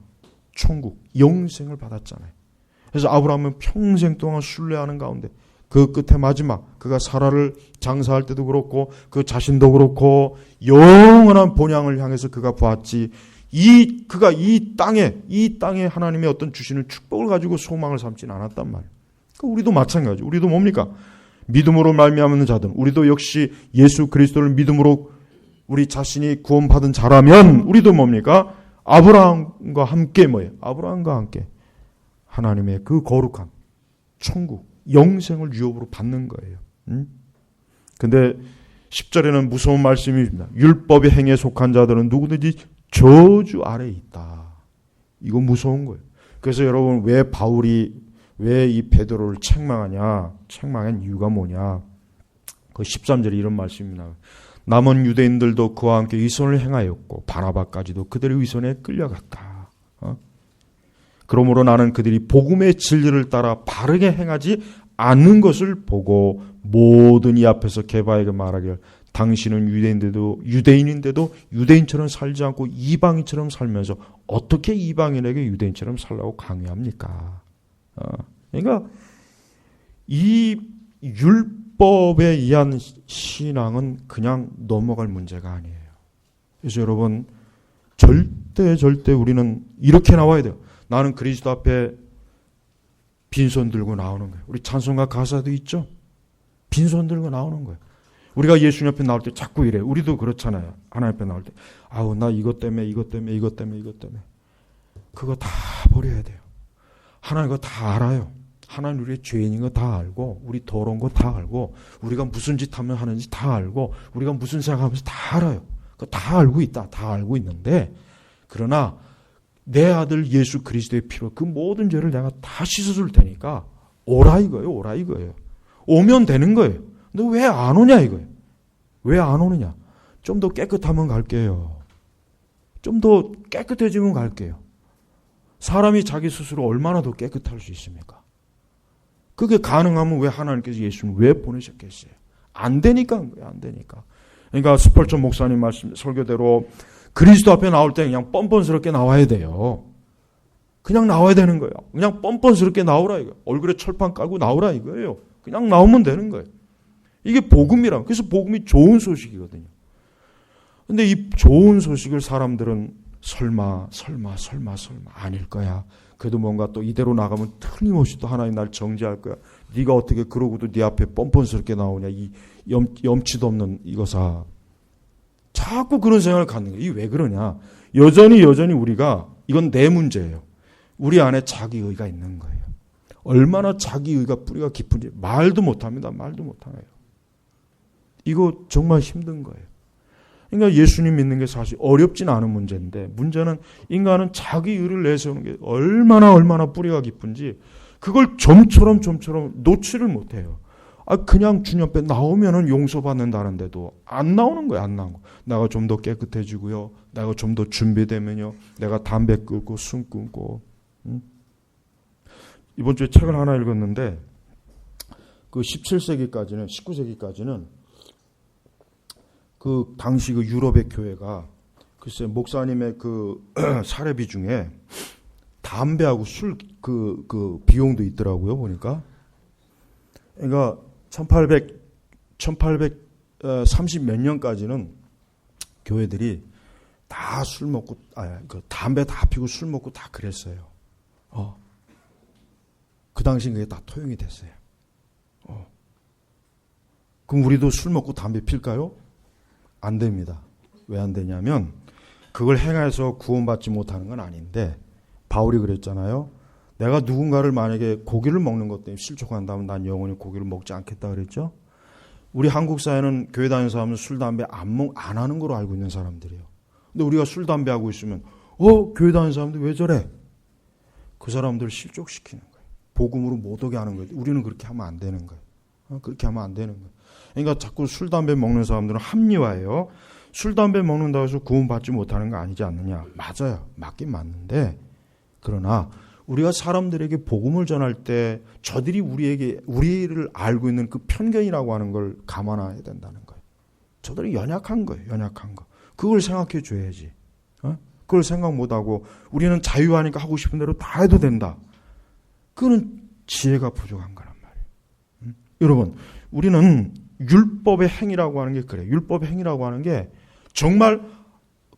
천국, 영생을 받았잖아요. 그래서 아브라함은 평생 동안 순례하는 가운데 그 끝에 마지막 그가 사라를 장사할 때도 그렇고 그 자신도 그렇고 영원한 본향을 향해서 그가 보았지. 그가 이 땅에 하나님의 어떤 주시는 축복을 가지고 소망을 삼지는 않았단 말이에요. 그러니까 우리도 마찬가지죠. 우리도 뭡니까? 믿음으로 말미암는 자들, 우리도 역시 예수 그리스도를 믿음으로 우리 자신이 구원받은 자라면 우리도 뭡니까? 아브라함과 함께 뭐예요? 아브라함과 함께 하나님의 그 거룩한 천국, 영생을 유업으로 받는 거예요. 근데 10절에는 무서운 말씀입니다. 율법의 행위에 속한 자들은 누구든지 저주 아래에 있다. 이거 무서운 거예요. 그래서 여러분 왜 이 베드로를 책망한 이유가 뭐냐? 그 13절에 이런 말씀입니다. 남은 유대인들도 그와 함께 위선을 행하였고 바나바까지도 그들의 위선에 끌려갔다. 그러므로 나는 그들이 복음의 진리를 따라 바르게 행하지 않는 것을 보고 모든 이 앞에서 게바에게 말하기를 당신은 유대인인데도 유대인처럼 살지 않고 이방인처럼 살면서 어떻게 이방인에게 유대인처럼 살라고 강요합니까? 그러니까 이 율법에 의한 신앙은 그냥 넘어갈 문제가 아니에요. 그래서 여러분 절대 우리는 이렇게 나와야 돼요. 나는 그리스도 앞에 빈손 들고 나오는 거예요. 우리 찬송가 가사도 있죠. 빈손 들고 나오는 거예요. 우리가 예수님 앞에 나올 때 자꾸 이래요. 우리도 그렇잖아요. 하나님 앞에 나올 때 아우 나 이것 때문에 그거 다 버려야 돼요. 하나님 그거 다 알아요. 하나님 우리의 죄인인 거 다 알고 우리 더러운 거 다 알고 우리가 무슨 짓 하면 하는지 다 알고 우리가 무슨 생각하면서 다 알아요. 그거 다 알고 있다. 다 알고 있는데 그러나 내 아들 예수 그리스도의 피로 그 모든 죄를 내가 다 씻어줄 테니까 오라 이거예요. 오면 되는 거예요. 근데 왜 안 오냐 이거예요. 왜 안 오느냐. 좀 더 깨끗하면 갈게요. 좀 더 깨끗해지면 갈게요. 사람이 자기 스스로 얼마나 더 깨끗할 수 있습니까? 그게 가능하면 왜 하나님께서 예수님을 왜 보내셨겠어요? 안 되니까. 그러니까 스펄전 목사님 말씀 설교대로 그리스도 앞에 나올 때 그냥 뻔뻔스럽게 나와야 돼요. 그냥 나와야 되는 거예요. 그냥 뻔뻔스럽게 나오라 이거예요. 얼굴에 철판 깔고 나오라 이거예요. 그냥 나오면 되는 거예요. 이게 복음이라. 그래서 복음이 좋은 소식이거든요. 근데 이 좋은 소식을 사람들은 설마 아닐 거야. 그래도 뭔가 또 이대로 나가면 틀림없이 또 하나님 날 정죄할 거야. 네가 어떻게 그러고도 네 앞에 뻔뻔스럽게 나오냐. 이 염치도 없는 이거사. 자꾸 그런 생각을 갖는 거예요. 이게 왜 그러냐. 여전히 우리가 이건 내 문제예요. 우리 안에 자기의가 있는 거예요. 얼마나 자기의가 뿌리가 깊은지 말도 못합니다. 말도 못하네요. 이거 정말 힘든 거예요. 그러니까 예수님 믿는 게 사실 어렵진 않은 문제인데 문제는 인간은 자기의를 내세우는 게 얼마나 뿌리가 깊은지 그걸 점처럼 놓지를 못해요. 그냥 주님 앞에 나오면은 용서받는다는데도 안 나오는 거예요. 안 나오는 거. 내가 좀 더 깨끗해지고요. 내가 좀 더 준비되면요. 내가 담배 끊고 술 끊고. 이번 주에 책을 하나 읽었는데 그 19세기까지는 그 당시 그 유럽의 교회가 글쎄 목사님의 그 사례비 중에 담배하고 술 그 비용도 있더라고요. 보니까. 그러니까 1830 몇 년까지는 교회들이 다 술 먹고 담배 다 피고 술 먹고 다 그랬어요. 그 당시엔 그게 다 토용이 됐어요. 그럼 우리도 술 먹고 담배 필까요? 안 됩니다. 왜 안 되냐면 그걸 행해서 구원받지 못하는 건 아닌데 바울이 그랬잖아요. 내가 누군가를 만약에 고기를 먹는 것 때문에 실족한다면 난 영원히 고기를 먹지 않겠다 그랬죠. 우리 한국 사회는 교회 다니는 사람은 술, 담배 안 하는 거로 알고 있는 사람들이에요. 근데 우리가 술, 담배 하고 있으면 교회 다니는 사람들 왜 저래? 그 사람들을 실족시키는 거예요. 복음으로 못 오게 하는 거예요. 우리는 그렇게 하면 안 되는 거예요. 그렇게 하면 안 되는 거예요. 그러니까 자꾸 술, 담배 먹는 사람들은 합리화해요. 술, 담배 먹는다고 해서 구원받지 못하는 거 아니지 않느냐. 맞아요. 맞긴 맞는데, 그러나 우리가 사람들에게 복음을 전할 때 저들이 우리를 알고 있는 그 편견이라고 하는 걸 감안해야 된다는 거예요. 저들은 연약한 거예요. 연약한 거. 그걸 생각해 줘야지. 그걸 생각 못하고 우리는 자유하니까 하고 싶은 대로 다 해도 된다. 그거는 지혜가 부족한 거란 말이에요. 여러분, 우리는 율법의 행위라고 하는 게 그래요. 율법의 행위라고 하는 게 정말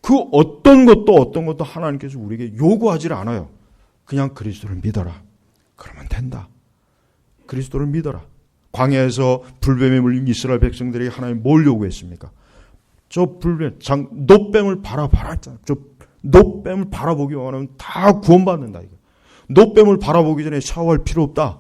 그 어떤 것도 하나님께서 우리에게 요구하지를 않아요. 그냥 그리스도를 믿어라. 그러면 된다. 그리스도를 믿어라. 광야에서 불뱀에 물린 이스라엘 백성들에게 하나님 뭘 요구했습니까? 저 불뱀, 노뱀을 바라봐라 했잖아요. 저 노뱀을 바라보기만 하면 다 구원받는다. 이거. 노뱀을 바라보기 전에 샤워할 필요 없다.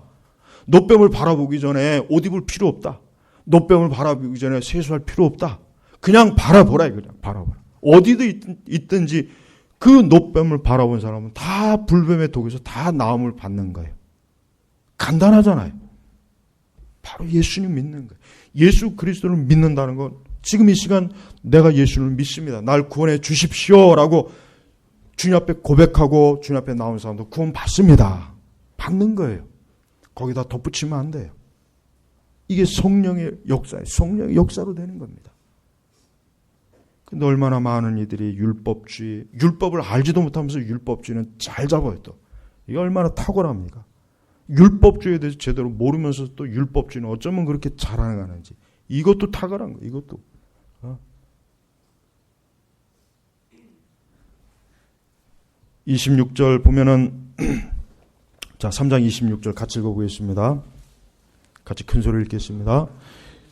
노뱀을 바라보기 전에 옷 입을 필요 없다. 노뱀을 바라보기 전에 세수할 필요 없다. 그냥 바라보라. 그냥 바라보라. 어디든 있든지 그 노뱀을 바라본 사람은 다 불뱀의 독에서 다 나음을 받는 거예요. 간단하잖아요. 바로 예수님 믿는 거예요. 예수 그리스도를 믿는다는 건 지금 이 시간 내가 예수를 믿습니다. 날 구원해 주십시오라고 주님 앞에 고백하고 주님 앞에 나온 사람도 구원 받습니다. 받는 거예요. 거기다 덧붙이면 안 돼요. 이게 성령의 역사예요. 성령의 역사로 되는 겁니다. 근데 얼마나 많은 이들이 율법을 알지도 못하면서 율법주의는 잘 잡아요 또. 이게 얼마나 탁월합니까? 율법주의에 대해서 제대로 모르면서 또 율법주의는 어쩌면 그렇게 잘하는지. 이것도 탁월한 거예요. 이것도. 26절 보면은 자 3장 26절 같이 읽어보겠습니다. 같이 큰 소리를 읽겠습니다.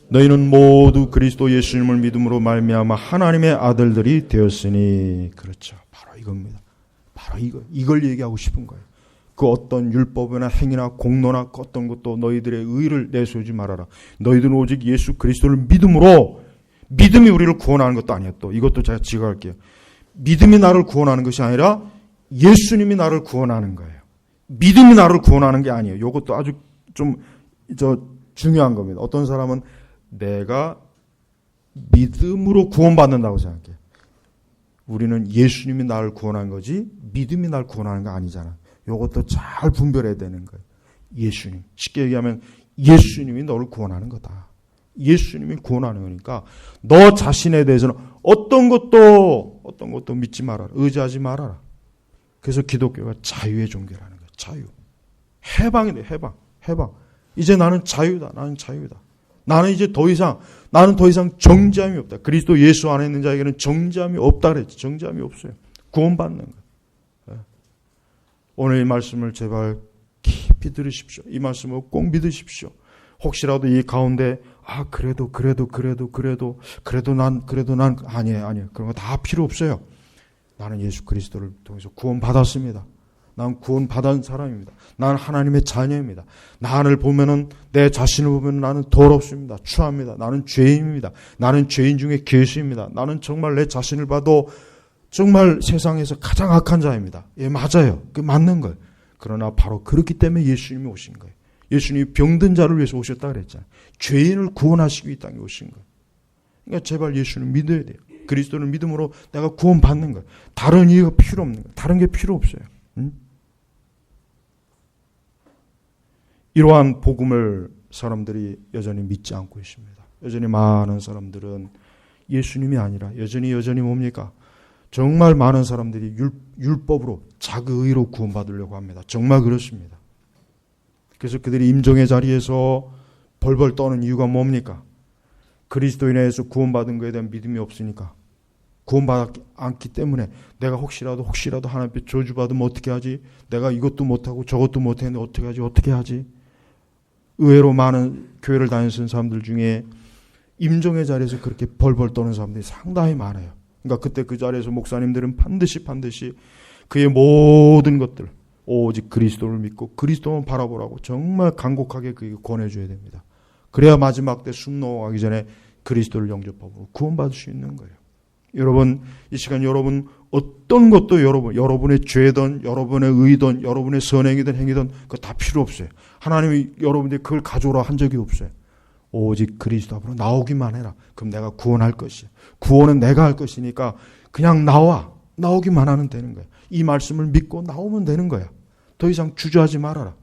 너희는 모두 그리스도 예수님을 믿음으로 말미암아 하나님의 아들들이 되었으니. 그렇죠. 바로 이겁니다. 바로 이걸 얘기하고 싶은 거예요. 그 어떤 율법이나 행위나 공로나 어떤 것도 너희들의 의를 내세우지 말아라. 너희들은 오직 예수 그리스도를 믿음으로, 믿음이 우리를 구원하는 것도 아니에요. 또 이것도 제가 지적할게요. 믿음이 나를 구원하는 것이 아니라 예수님이 나를 구원하는 거예요. 믿음이 나를 구원하는 게 아니에요. 이것도 아주 좀 중요한 겁니다. 어떤 사람은 내가 믿음으로 구원받는다고 생각해요. 우리는 예수님이 나를 구원한 거지 믿음이 나를 구원하는 거 아니잖아. 이것도 잘 분별해야 되는 거예요. 예수님. 쉽게 얘기하면 예수님이 너를 구원하는 거다. 예수님이 구원하는 거니까 너 자신에 대해서는 어떤 것도 믿지 말아라. 의지하지 말아라. 그래서 기독교가 자유의 종교라는 거예요. 자유. 해방이 돼. 해방. 이제 나는 자유다. 나는 자유다. 나는 더 이상 정죄함이 없다. 그리스도 예수 안에 있는 자에게는 정죄함이 없다 그랬지. 정죄함이 없어요. 구원받는 거예요. 오늘 이 말씀을 제발 깊이 들으십시오. 이 말씀을 꼭 믿으십시오. 혹시라도 이 가운데 그래도 난 아니에요. 그런 거 다 필요 없어요. 나는 예수 그리스도를 통해서 구원받았습니다. 난 구원받은 사람입니다. 나는 하나님의 자녀입니다. 나를 보면은, 내 자신을 보면 나는 더럽습니다. 추합니다. 나는 죄인입니다. 나는 죄인 중에 괴수입니다. 나는 정말 내 자신을 봐도 정말 세상에서 가장 악한 자입니다. 예, 맞아요. 그게 맞는 거예요. 그러나 바로 그렇기 때문에 예수님이 오신 거예요. 예수님이 병든 자를 위해서 오셨다 그랬잖아요. 죄인을 구원하시기 위해 이 땅에 오신 거예요. 그러니까 제발 예수를 믿어야 돼요. 그리스도를 믿음으로 내가 구원받는 거예요. 다른 이유가 필요 없는 거예요. 다른 게 필요 없어요. 이러한 복음을 사람들이 여전히 믿지 않고 있습니다. 여전히 많은 사람들은 예수님이 아니라 여전히 뭡니까? 정말 많은 사람들이 율법으로 자기의로 구원받으려고 합니다. 정말 그렇습니다. 그래서 그들이 임종의 자리에서 벌벌 떠는 이유가 뭡니까? 그리스도인에 의해서 구원받은 것에 대한 믿음이 없으니까. 구원받지 않기 때문에 내가 혹시라도 하나님 앞에 저주받으면 어떻게 하지? 내가 이것도 못하고 저것도 못했는데 어떻게 하지? 의외로 많은 교회를 다니는 사람들 중에 임종의 자리에서 그렇게 벌벌 떠는 사람들이 상당히 많아요. 그러니까 그때 그 자리에서 목사님들은 반드시 그의 모든 것들 오직 그리스도를 믿고 그리스도만 바라보라고 정말 간곡하게 그에게 권해줘야 됩니다. 그래야 마지막 때 숨 넘어가기 전에 그리스도를 영접하고 구원받을 수 있는 거예요. 여러분, 이 시간 여러분 어떤 것도 여러분의 죄든 여러분의 의든 여러분의 선행이든 행위든 그거 다 필요 없어요. 하나님이 여러분들이 그걸 가져오라 한 적이 없어요. 오직 그리스도 앞으로 나오기만 해라. 그럼 내가 구원할 것이야. 구원은 내가 할 것이니까 그냥 나오기만 하면 되는 거야. 이 말씀을 믿고 나오면 되는 거야. 더 이상 주저하지 말아라.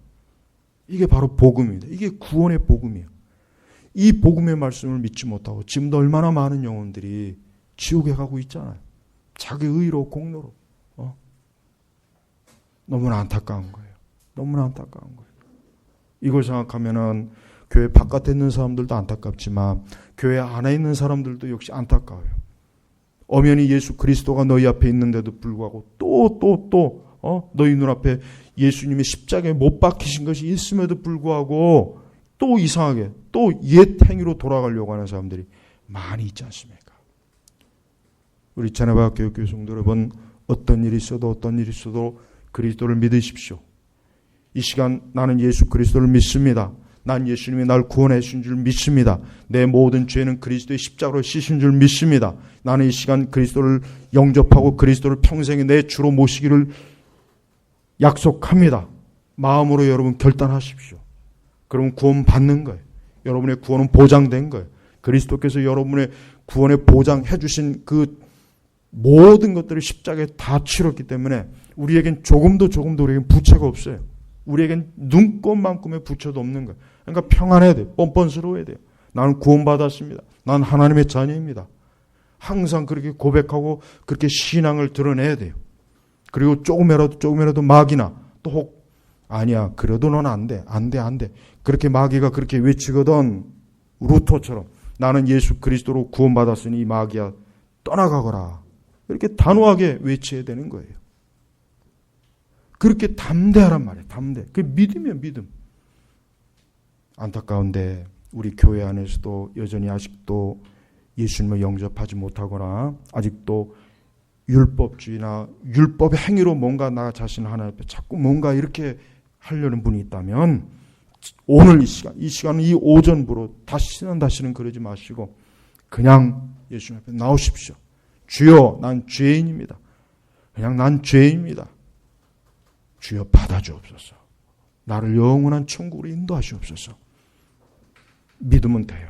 이게 바로 복음입니다. 이게 구원의 복음이에요. 이 복음의 말씀을 믿지 못하고 지금도 얼마나 많은 영혼들이 지옥에 가고 있잖아요. 자기 의로 공로로. 너무나 안타까운 거예요. 너무나 안타까운 거예요. 이걸 생각하면은 교회 바깥에 있는 사람들도 안타깝지만 교회 안에 있는 사람들도 역시 안타까워요. 엄연히 예수 그리스도가 너희 앞에 있는데도 불구하고 또 너희 눈앞에 예수님의 십자가에 못 박히신 것이 있음에도 불구하고 또 이상하게 또 옛 행위로 돌아가려고 하는 사람들이 많이 있지 않습니까? 우리 자네바 교육교회 성도 여러분, 어떤 일이 있어도 그리스도를 믿으십시오. 이 시간 나는 예수 그리스도를 믿습니다. 난 예수님이 날 구원해 주신 줄 믿습니다. 내 모든 죄는 그리스도의 십자가로 씻은 줄 믿습니다. 나는 이 시간 그리스도를 영접하고 그리스도를 평생에 내 주로 모시기를 약속합니다. 마음으로 여러분 결단하십시오. 그러면 구원 받는 거예요. 여러분의 구원은 보장된 거예요. 그리스도께서 여러분의 구원에 보장해 주신 그 모든 것들을 십자가에 다 치렀기 때문에 우리에겐 조금도 우리에겐 부채가 없어요. 우리에겐 눈꼽만큼의 부채도 없는 거예요. 그러니까 평안해야 돼요. 뻔뻔스러워야 돼요. 나는 구원받았습니다. 난 하나님의 자녀입니다. 항상 그렇게 고백하고 그렇게 신앙을 드러내야 돼요. 그리고 조금이라도 마귀나 또 혹 아니야 그래도 넌 안 돼. 그렇게 마귀가 그렇게 외치거든 루터처럼 나는 예수 그리스도로 구원받았으니 마귀야 떠나가거라. 이렇게 단호하게 외쳐야 되는 거예요. 그렇게 담대하란 말이에요. 담대. 그게 믿음이에요. 믿음. 안타까운데 우리 교회 안에서도 여전히 아직도 예수님을 영접하지 못하거나 아직도 율법주의나 율법의 행위로 뭔가 나 자신 하나님 앞에 자꾸 뭔가 이렇게 하려는 분이 있다면 오늘 이 시간은 이 오전부로 다시는 그러지 마시고 그냥 예수님 앞에 나오십시오. 주여 난 죄인입니다. 그냥 난 죄인입니다. 주여 받아주옵소서. 나를 영원한 천국으로 인도하시옵소서. 믿으면 돼요.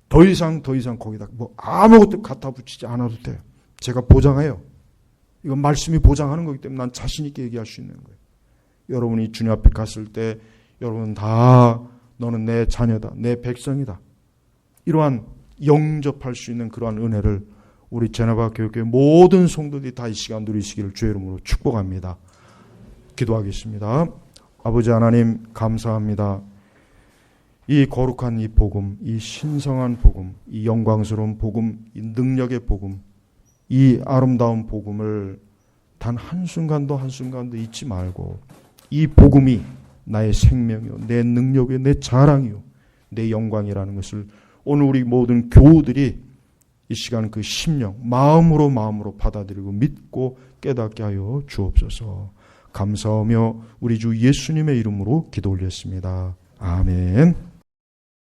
더 이상 거기다 뭐 아무것도 갖다 붙이지 않아도 돼요. 제가 보장해요. 이건 말씀이 보장하는 거기 때문에 난 자신 있게 얘기할 수 있는 거예요. 여러분이 주님 앞에 갔을 때 여러분 다 너는 내 자녀다. 내 백성이다. 이러한 영접할 수 있는 그러한 은혜를 우리 제나바 교육교회 모든 성도들이 다 이 시간 누리시기를 주의 이름으로 축복합니다. 기도하겠습니다. 아버지 하나님 감사합니다. 이 거룩한 이 복음, 이 신성한 복음, 이 영광스러운 복음, 이 능력의 복음, 이 아름다운 복음을 단 한순간도 잊지 말고 이 복음이 나의 생명이요, 내 능력이요, 내 자랑이요, 내 영광이라는 것을 오늘 우리 모든 교우들이 이 시간 그 심령, 마음으로 받아들이고 믿고 깨닫게 하여 주옵소서. 감사하며 우리 주 예수님의 이름으로 기도 올렸습니다. 아멘.